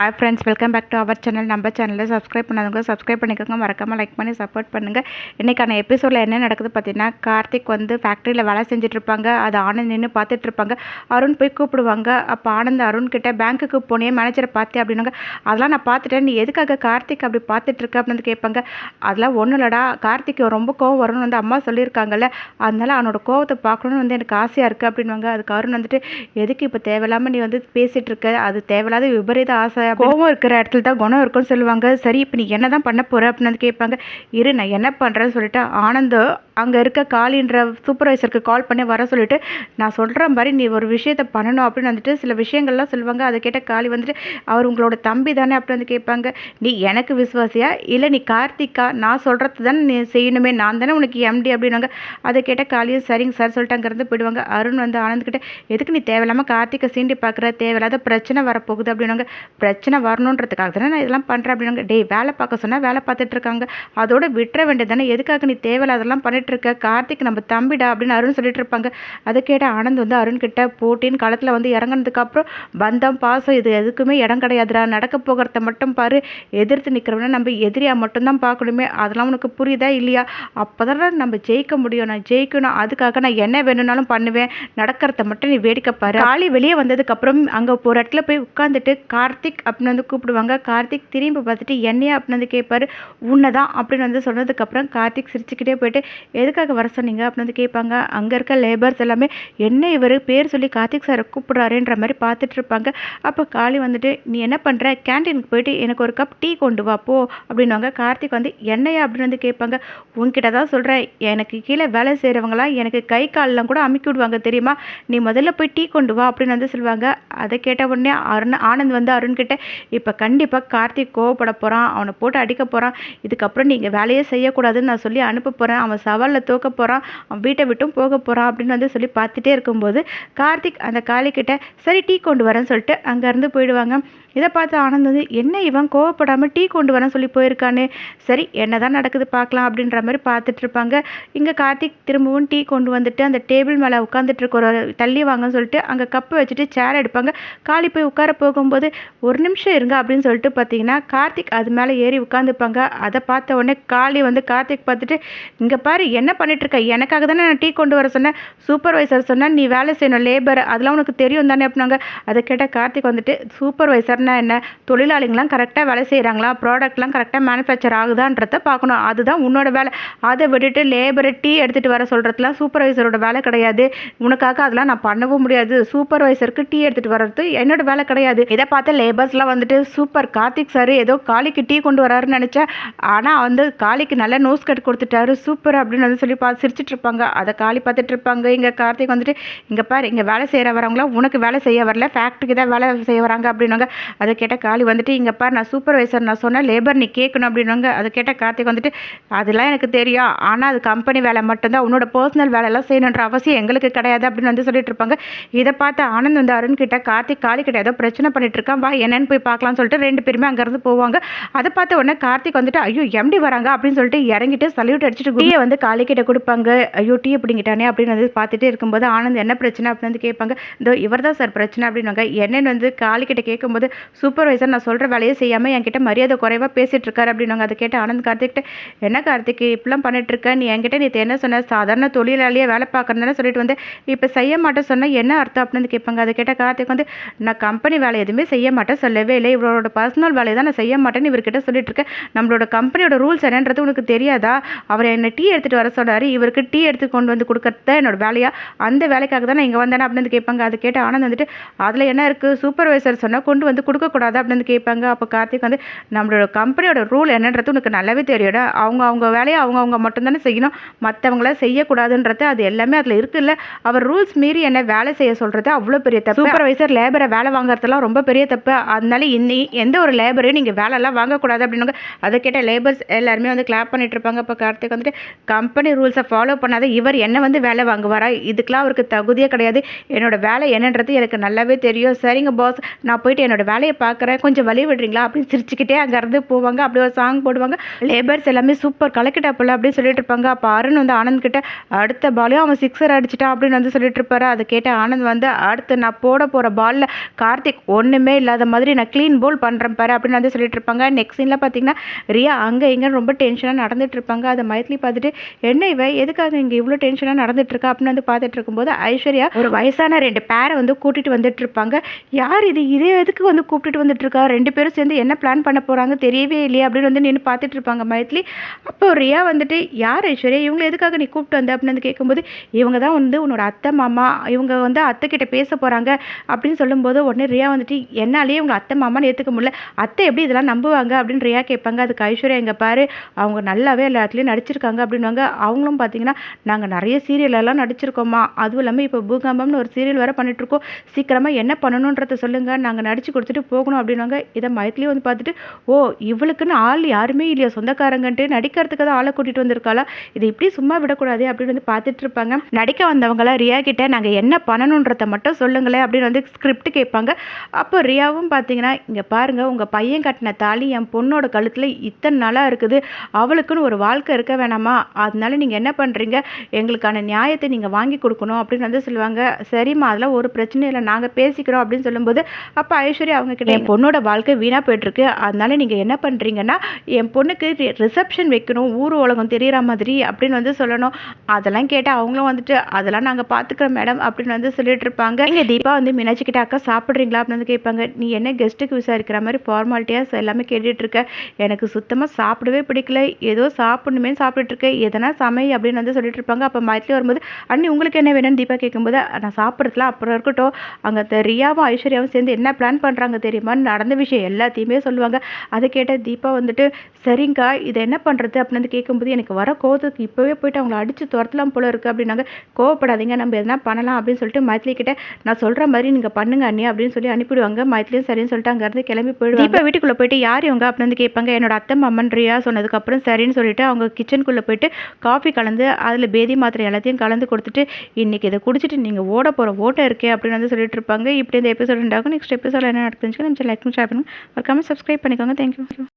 Hi friends, welcome back to our channel. நம்ம சேனலில் subscribe பண்ணாதவங்க சப்ஸ்கிரைப் பண்ணிக்கோங்க, மறக்காமல் லைக் பண்ணி சப்போர்ட் பண்ணுங்கள். இன்றைக்கான எபிசோடில் என்ன நடக்குது பார்த்தீங்கன்னா, கார்த்திக் வந்து ஃபேக்ட்ரியில் வேலை செஞ்சுட்ருப்பாங்க. அது ஆனந்த் நின்று பார்த்துட்ருப்பாங்க. அருண் போய் கூப்பிடுவாங்க. அப்போ ஆனந்த் அருண் கிட்ட பேங்க்குக்கு போனே மேனேஜரை பார்த்தேன் அப்படின்னாங்க. அதெல்லாம் நான் பார்த்துட்டேன், நீ எதுக்காக கார்த்திக் அப்படி பார்த்துட்ருக்க அப்படின்னு கேட்பாங்க. அதெல்லாம் ஒன்றும் இல்லடா, கார்த்திக் ரொம்ப கோவம் வரும்னு வந்து அம்மா சொல்லியிருக்காங்கல்ல, அதனால அவனோட கோவத்தை பார்க்கணுன்னு வந்து எனக்கு ஆசையாக இருக்குது அப்படின்வாங்க. அதுக்கு அருண் வந்துட்டு, எதுக்கு இப்போ தேவையில்லாமல் நீ வந்து பேசிகிட்டு இருக்க, அது தேவையில்லாத விபரீத ஆசை, கோவம் இருக்கிற இடத்துல தான் குணம் இருக்குன்னு சொல்லுவாங்க. சரி, இப்போ நீ என்ன தான் பண்ண போகிற அப்படின்னு வந்து கேட்பாங்க. இரு, நான் என்ன பண்ணுறேன்னு சொல்லிட்டு ஆனந்த் அங்கே இருக்க காலின்ற சூப்பர்வைசருக்கு கால் பண்ணி வர சொல்லிட்டு, நான் சொல்கிற மாதிரி நீ ஒரு விஷயத்தை பண்ணணும் அப்படின்னு வந்துட்டு சில விஷயங்கள்லாம் சொல்லுவாங்க. அதை கேட்ட காளி வந்துட்டு, அவர் உங்களோட தம்பி தானே அப்படின்னு வந்து கேட்பாங்க. நீ எனக்கு விசுவாசியா இல்லை நீ கார்த்திகா, நான் சொல்கிறது தானே நீ செய்யணுமே, நான் தானே உனக்கு எம்டி அப்படின்னாங்க. அதை கேட்ட காளியும் சரிங்க சார் சொல்லிட்டு அங்கேருந்து போயிடுவாங்க. அருண் வந்து ஆனந்த்கிட்ட, எதுக்கு நீ தேவையில்லாமல் கார்த்திகை சீண்டி பார்க்குற, தேவையில்லாத பிரச்சனை வரப்போகுது அப்படின்னாங்க. பிரச்சனை வரணுன்றதுக்காக தானே நான் இதெல்லாம் பண்ணுறேன் அப்படின்னாங்க. டேய், வேலை பார்க்க சொன்னால் வேலை பார்த்துட்டு இருக்காங்க, அதோட விட்டுற வேண்டியது தானே, எதுக்காக நீ தேவையில்லாதெல்லாம் பண்ணிட்டு இருக்க, கார்த்திக் நம்ம தம்பிடா அப்படின்னு அருண் சொல்லிட்டு இருப்பாங்க. அதை கேட்ட ஆனந்த் வந்து அருண் கிட்ட, போட்டின்னு களத்தில் வந்து இறங்கினதுக்கப்புறம் பந்தம் பாசம் இது எதுக்குமே இடம் கிடையாதுடா, நடக்க போகிறத மட்டும் பாரு, எதிர்த்து நிற்கிறவன நம்ம எதிரியாக மட்டும்தான் பார்க்கணுமே, அதெல்லாம் உனக்கு புரியுதா இல்லையா, அப்போ தான் நம்ம ஜெயிக்க முடியும், நான் ஜெயிக்கணும், அதுக்காக நான் என்ன வேணும்னாலும் பண்ணுவேன், நடக்கிறத மட்டும் நீ வேடிக்கை பாரு. காளி வெளியே வந்ததுக்கப்புறம் அங்கே ஒரு இடத்துல போய் உட்காந்துட்டு கார்த்திக் அப்படின்னு வந்து கூப்பிடுவாங்க. கார்த்திக் திரும்பி பார்த்துட்டு என்னையா அப்படின்னு வந்து கேட்பாரு. உன்னை தான் அப்படின்னு வந்து சொன்னதுக்கப்புறம் கார்த்திக் சிரிச்சுக்கிட்டே போயிட்டு, எதுக்காக வர சொன்னீங்க அப்படின்னு வந்து கேட்பாங்க. அங்கே இருக்க லேபர்ஸ் எல்லாமே என்ன இவர் பேர் சொல்லி கார்த்திக் சாரை கூப்பிடுறாருன்ற மாதிரி பார்த்துட்டு இருப்பாங்க. அப்போ காளி வந்துட்டு, நீ என்ன பண்ணுற, கேன்டீனுக்கு போயிட்டு எனக்கு ஒரு கப் டீ கொண்டு வா போ அப்படின்வாங்க. கார்த்திக் வந்து என்னையா அப்படின்னு வந்து கேட்பாங்க. உன்கிட்ட தான் சொல்கிறேன், எனக்கு கீழே வேலை செய்கிறவங்களாம் எனக்கு கை காலெலாம் கூட அமுக்கி விடுவாங்க தெரியுமா, நீ முதல்ல போய் டீ கொண்டு வா அப்படின்னு வந்து சொல்லுவாங்க. அதை கேட்ட உடனே ஆனந்த் வந்து அருண்கிட்ட, இப்போ கண்டிப்பாக கார்த்திக் கோவப்பட போகிறான், அவனை போட்டு அடிக்க போகிறான், இதுக்கப்புறம் நீங்கள் வேலையே செய்யக்கூடாதுன்னு நான் சொல்லி அனுப்ப போகிறேன், அவன் சவாலில் தோக்க போகிறான், அவன் வீட்டை விட்டும் போக போகிறான் அப்படின்னு வந்து சொல்லி பார்த்துட்டே இருக்கும்போது கார்த்திக் அந்த காளிக்கிட்ட சரி டீ கொண்டு வரேன்னு சொல்லிட்டு அங்கேருந்து போயிடுவாங்க. இதை பார்த்து ஆனந்த் வந்து, என்ன இவன் கோவப்படாமல் டீ கொண்டு வரேன்னு சொல்லி போயிருக்கானே, சரி என்ன தான் நடக்குது பார்க்கலாம் அப்படின்ற மாதிரி பார்த்துட்டு இருப்பாங்க. இங்கே கார்த்திக் திரும்பவும் டீ கொண்டு வந்துட்டு அந்த டேபிள் மேலே உட்காந்துட்டு இருக்க ஒரு தள்ளி வாங்கன்னு சொல்லிட்டு அங்கே கப்பு வச்சுட்டு சேர் எடுப்பாங்க. காளி போய் உட்கார போகும்போது, ஒரு நிமிஷம் இருங்க அப்படின்னு சொல்லிட்டு பார்த்தீங்கன்னா கார்த்திக் அது மேலே ஏறி உட்காந்துப்பாங்க. அதை பார்த்த உடனே காளி வந்து கார்த்திக் பார்த்துட்டு, இங்கே பாரு என்ன பண்ணிட்டு இருக்க, எனக்காக தானே நான் டீ கொண்டு வர சொன்னேன், சூப்பர்வைசர் சொன்னால் நீ வேலை செய்யணும், லேபர் அதெல்லாம் உனக்கு தெரியும் தானே அப்படின்னாங்க. அதை கேட்டால் கார்த்திக் வந்துட்டு, சூப்பர்வைசர் என்ன, தொழிலாளிங்களாம் கரெக்டாக வேலை செய்கிறாங்களா, ப்ராடக்ட்லாம் கரெக்டாக மேனுஃபேக்சர் ஆகுதான்றத பார்க்கணும், அதுதான் உன்னோட வேலை. அதை விட்டுட்டு லேபரை டீ எடுத்துகிட்டு வர சொல்கிறதுலாம் சூப்பர்வைசரோட வேலை கிடையாது, உனக்காக அதெல்லாம் நான் பண்ணவும் முடியாது, சூப்பர்வைசருக்கு டீ எடுத்துகிட்டு வர்றது என்னோட வேலை கிடையாது. இதை பார்த்து லேபர்ஸ்லாம் வந்துட்டு, சூப்பர் கார்த்திக் சார் ஏதோ காளிக்கு டீ கொண்டு வராருன்னு நினச்சேன், ஆனால் வந்து காளிக்கு நல்ல நோஸ் கட் கொடுத்துட்டாரு சூப்பர் அப்படின்னு வந்து சொல்லி பார்த்து சிரிச்சிட்டு இருப்பாங்க. அதை காளி பார்த்துட்டு இருப்பாங்க. இங்கே கார்த்திக் வந்துட்டு, இங்கே பாரு இங்கே வேலை செய்கிற வரவங்களாம் உனக்கு வேலை செய்ய வரல, ஃபேக்ட்ரிக்கு தான் வேலை செய்ய வராங்க அப்படின்னாங்க. அதை கேட்ட காளி வந்துட்டு, இங்கே பாரு நான் சூப்பர்வைசர், நான் சொன்ன லேபர் நீ கேட்கணும் அப்படின்னாங்க. அதை கேட்ட கார்த்திக் வந்துட்டு, அதெல்லாம் எனக்கு தெரியும், ஆனால் அது கம்பெனி வேலை மட்டும்தான், உன்னோட பர்சனல் வேலையெல்லாம் செய்யணுன்ற அவசியம் எங்களுக்கு கிடையாது அப்படின்னு வந்து சொல்லிட்டு இருப்பாங்க. இதை பார்த்து ஆனந்த் வந்து அருண் கிட்ட, கார்த்திக் காளி கிட்ட ஏதோ பிரச்சனை பண்ணிட்டு இருக்கான், வா என்னன்னு போய் பார்க்கலாம்னு சொல்லிட்டு ரெண்டு பேருமே அங்கேருந்து போவாங்க. அதை பார்த்த உடனே கார்த்திக் வந்துட்டு, ஐயோ எம்டி வராங்க அப்படின்னு சொல்லிட்டு இறங்கிட்டு சல்யூட் அடிச்சுட்டு டீயை வந்து காளி கிட்ட கொடுப்பாங்க. ஐயோ டீ பிடிங்கிட்டானே அப்படின்னு வந்து பார்த்துட்டே இருக்கும்போது ஆனந்த் என்ன பிரச்சனை அப்படின்னு வந்து கேட்பாங்க. இதோ இவர் தான் சார் பிரச்சனை அப்படின்னாங்க. என்னன்னு வந்து காளி கிட்ட கேட்கும்போது, சூப்பர்வைசர் நான் சொல்கிற வேலையை செய்யாமல் என்கிட்ட மரியாதை குறைவாக பேசிகிட்டு இருக்காரு அப்படின்னாங்க. அதை கேட்டு ஆனந்த் கார்த்திக்கிட்ட, என்ன கார்த்திக் இப்படிலாம் பண்ணிட்டு இருக்க, நீ என்கிட்ட நீ என்ன சொன்ன, சாதாரண தொழிலாளியே வேலை பார்க்குறதுன்னு சொல்லிட்டு வந்து இப்போ செய்ய மாட்டேன் சொன்னால் என்ன அர்த்தம் அப்படின்னு கேட்பாங்க. அதை கேட்ட கார்த்திக் வந்து, நான் கம்பெனி வேலை எதுவுமே செய்ய மாட்டேன் சொல்லவே இல்லை, இவரோட பர்சனல் வேலையை தான் நான் செய்ய மாட்டேன்னு இவர்கிட்ட சொல்லிட்டு இருக்கேன், நம்மளோட கம்பெனியோட ரூல்ஸ் என்னன்றது உனக்கு தெரியாதா, அவர் என்னை டீ எடுத்துகிட்டு வர சொன்னார், இவருக்கு டீ எடுத்து கொண்டு வந்து கொடுக்கறது என்னோட வேலையா, அந்த வேலைக்காக தான் நான் இங்கே வந்தேன் அப்படின்னு கேட்பாங்க. அதை கேட்டு ஆனந்த் வந்துட்டு, அதில் என்ன இருக்குது, சூப்பர்வைசர் சொன்னால் கொண்டு வந்து கொடுக்கக்கூடாது அப்படின்னு கேட்பாங்க. அப்போ கார்த்திக் வந்து, நம்மளோட கம்பெனியோட ரூல் என்னன்றது உனக்கு நல்லாவே தெரியும், அவங்க வேலையை அவங்க மட்டும்தானே செய்யணும், மற்றவங்கள செய்யக்கூடாதுன்றது அது எல்லாமே அதில் இருக்குல்ல, அவர் ரூல்ஸ் மீறி என்ன வேலை செய்ய சொல்கிறது அவ்வளோ பெரிய தப்பு, சூப்பர்வைசர் லேபரை வேலை வாங்குறதுலாம் ரொம்ப பெரிய தப்பு, அதனால எந்த ஒரு லேபரையும் நீங்கள் வேலைலாம் வாங்கக்கூடாது அப்படின்னு. அதை கேட்ட லேபர்ஸ் எல்லாருமே வந்து கிளாப் பண்ணிட்டு இருப்பாங்க. அப்போ கார்த்திக் வந்துட்டு, கம்பெனி ரூல்ஸை ஃபாலோ பண்ணாத இவர் என்ன வந்து வேலை வாங்குவாரா, இதுக்கெலாம் அவருக்கு தகுதியே கிடையாது, என்னோட வேலை என்னன்றது எனக்கு நல்லாவே தெரியும், சரிங்க பாஸ் நான் போயிட்டு என்னோட வேலை வேலையை பார்க்குறேன், கொஞ்சம் வழி விடுறீங்களா அப்படின்னு சிரிச்சுக்கிட்டே அங்கேருந்து போவாங்க. அப்படி ஒரு சாங் போடுவாங்க. லேபர்ஸ் எல்லாமே சூப்பர் கலக்கிட்டாப்புல அப்படின்னு சொல்லிட்டு இருப்பாங்க. அப்போ அருண் வந்து ஆனந்த் கிட்ட அடுத்த பாலையும் அவன் சிக்ஸர் அடிச்சிட்டான் அப்படின்னு வந்து சொல்லிட்டு இருப்பாரு. அதை கேட்ட ஆனந்த் வந்து அடுத்து நான் போட போகிற பாலில் கார்த்திக் ஒன்றுமே இல்லாத மாதிரி நான் க்ளீன் போல் பண்ணுறேன் பாரு அப்படின்னு வந்து சொல்லிட்டு இருப்பாங்க. நெக்ஸ்ட் சீனில் பார்த்தீங்கன்னா ரியா அங்கே இங்கே ரொம்ப டென்ஷனாக நடந்துட்டு இருப்பாங்க. அதை மைத்லி பார்த்துட்டு என்ன இவ எதுக்காக இங்கே இவ்வளோ டென்ஷனாக நடந்துட்டு இருக்கா அப்படின்னு வந்து பார்த்துட்டு இருக்கும்போது ஐஸ்வர்யா ஒரு வயசான 2 பேரை வந்து கூட்டிட்டு வந்துட்டு இருப்பாங்க. யார் இது இதே எதுக்கு வந்து கூப்பிட்டுட்டு வந்துட்டு இருக்கா, 2 பேரும் சேர்ந்து என்ன பிளான் பண்ண போகிறாங்க தெரியவே இல்லையா அப்படின்னு வந்து நின்று பார்த்துட்டு இருப்பாங்க மைத்லி. அப்போ ரியா வந்துட்டு யார் ஐஸ்வர்யா இவங்க எதுக்காக நீ கூப்பிட்டு வந்த அப்படின்னு வந்து கேட்கும்போது இவங்க தான் வந்து உன்னோட அத்தை மாமா, இவங்க வந்து அத்தை கிட்ட பேச போகிறாங்க அப்படின்னு சொல்லும்போது உடனே ரியா வந்துட்டு என்னாலேயே உங்கள் அத்தை மாமான்னு ஏற்றுக்க முடியல, அத்தை எப்படி இதெல்லாம் நம்புவாங்க அப்படின்னு ரியா கேட்பாங்க. அதுக்கு ஐஸ்வர்யா எங்கே பாரு அவங்க நல்லாவே எல்லாத்துலேயும் நடிச்சிருக்காங்க அப்படின்வாங்க. அவங்களும் பார்த்தீங்கன்னா நாங்கள் நிறைய சீரியலெல்லாம் நடிச்சிருக்கோமா, அதுவும் இல்லாமல் இப்போ பூகம்பம்னு ஒரு சீரியல் வேறு பண்ணிகிட்ருக்கோம், சீக்கிரமாக என்ன பண்ணணுன்றதை சொல்லுங்கள் நாங்கள் நடித்து கொடுத்துட்டு போகணும் அப்படின்வாங்க. இதை மைத்லியும் வந்து பார்த்துட்டு ஓ இவளுக்குன்னு ஆள் யாருமே இல்லையா சொந்தக்காரங்கன்ட்டு நடிக்கிறதுக்கு தான் ஆளை கூட்டிகிட்டு வந்திருக்காளா, இதை இப்படி சும்மா விடக்கூடாது அப்படின்னு வந்து பார்த்துட்டு இருப்பாங்க. நடிக்க வந்தவங்களாம் ரியா கிட்ட நாங்கள் என்ன பண்ணணுன்றதை மட்டும் சொல்லுங்களேன் அப்படின்னு வந்து ஸ்கிரிப்ட் கேட்பாங்க. அப்போ ரியாவும் பார்த்தீங்கன்னா இங்கே பாருங்கள் உங்கள் பையன் கட்டின தாலி என் பொண்ணோட கழுத்தில் இத்தனை நாளாக இருக்குது, அவளுக்குன்னு ஒரு வாழ்க்கை இருக்க வேணாமா, அதனால நீங்கள் என்ன பண்ணுறீங்க எங்களுக்கான நியாயத்தை நீங்கள் வாங்கி கொடுக்கணும் அப்படின்னு வந்து சொல்லுவாங்க. சரிம்மா அதெல்லாம் ஒரு பிரச்சனை இல்லை நாங்கள் பேசிக்கிறோம் அப்படின்னு சொல்லும்போது அப்போ ஐஸ்வர்யா அவங்க கிட்ட என் பொண்ணோட வாழ்க்கை வீணாக போயிட்டுருக்கு, அதனால நீங்கள் என்ன பண்ணுறீங்கன்னா என் பொண்ணுக்கு ரிசப்ஷன் வைக்கணும் ஊர் உலகம் தெரிகிற மாதிரி அப்படின்னு வந்து சொல்லணும். அதெல்லாம் கேட்டால் அவங்களும் வந்துட்டு அதெல்லாம் நாங்கள் பார்த்துக்குறோம் மேடம் அப்படின்னு வந்து சொல்லிட்டு இருப்பாங்க. இங்கே தீபா வந்து மீனாட்சி கிட்ட அக்கா சாப்பிட்றீங்களா அப்படின்னு வந்து கேட்பாங்க. நீ என்ன கெஸ்ட்டுக்கு விசாரிக்கிற மாதிரி ஃபார்மாலிட்டியாக எல்லாமே கேட்டுட்டு இருக்க, எனக்கு சுத்தமாக சாப்பிடவே பிடிக்கல, ஏதோ சாப்பிடணுமே சாப்பிட்டுட்டு இருக்கேன், எதனா சமை அப்படின்னு வந்து சொல்லிட்டு இருப்பாங்க. அப்போ மைத்லி வரும்போது அண்ணி உங்களுக்கு என்ன வேணும்னு தீபா கேட்கும்போது நான் சாப்பிட்றதுலாம் அப்புறம் இருக்கட்டும், அங்கே ரியாவும் ஐஸ்வர்யாவும் சேர்ந்து என்ன பிளான் பண்ணுறாங்க தெரியுமா, நடந்த விஷயம் எல்லாத்தையுமே சொல்லுவாங்க. அதை கேட்ட தீபா வந்துட்டு சரிங்கக்கா இதை என்ன பண்ணுறது அப்படின்னு வந்து கேட்கும்போது எனக்கு வர கோவத்துக்கு இப்போவே போயிட்டு அவங்கள அடித்து துரத்தலாம் போல இருக்குது அப்படின்னாங்க. கோவப்படாதீங்க நம்ம எதனா பண்ணலாம் அப்படின்னு சொல்லிட்டு மைத்லி கிட்ட நான் சொல்கிற மாதிரி நீங்கள் பண்ணுங்க அண்ணி அப்படின்னு சொல்லி அனுப்பிடுவாங்க. மைத்லியும் சரின்னு சொல்லிட்டு அங்கேருந்து கிளம்பி போயிடுவாங்க. தீபா வீட்டுக்குள்ளே போயிட்டு யார் இவங்க அப்படின்னு வந்து கேட்பாங்க. என்னோட அத்தை மாமன் ரியா சொன்னதுக்கப்புறம் சரின்னு சொல்லிட்டு அவங்க கிச்சனுக்குள்ளே போயிட்டு காஃபி கலந்து அதில் பேதி மாத்திரை எல்லாத்தையும் கலந்து கொடுத்துட்டு இன்றைக்கி இதை குடிச்சிட்டு நீங்கள் ஓட போகிற ஓட்டை இருக்கே அப்படின்னு வந்து சொல்லிட்டு இருப்பாங்க. இப்படி இந்த எபிசோட் உண்டாகும். நெக்ஸ்ட் எபிசோட் என்ன நடக்குதுன்னு நம்ம லைக் ஷேர் பண்ணுங்கள், மறக்காம சப்ஸ்கிரைப் பண்ணிக்கோங்க. தேங்க்யூ.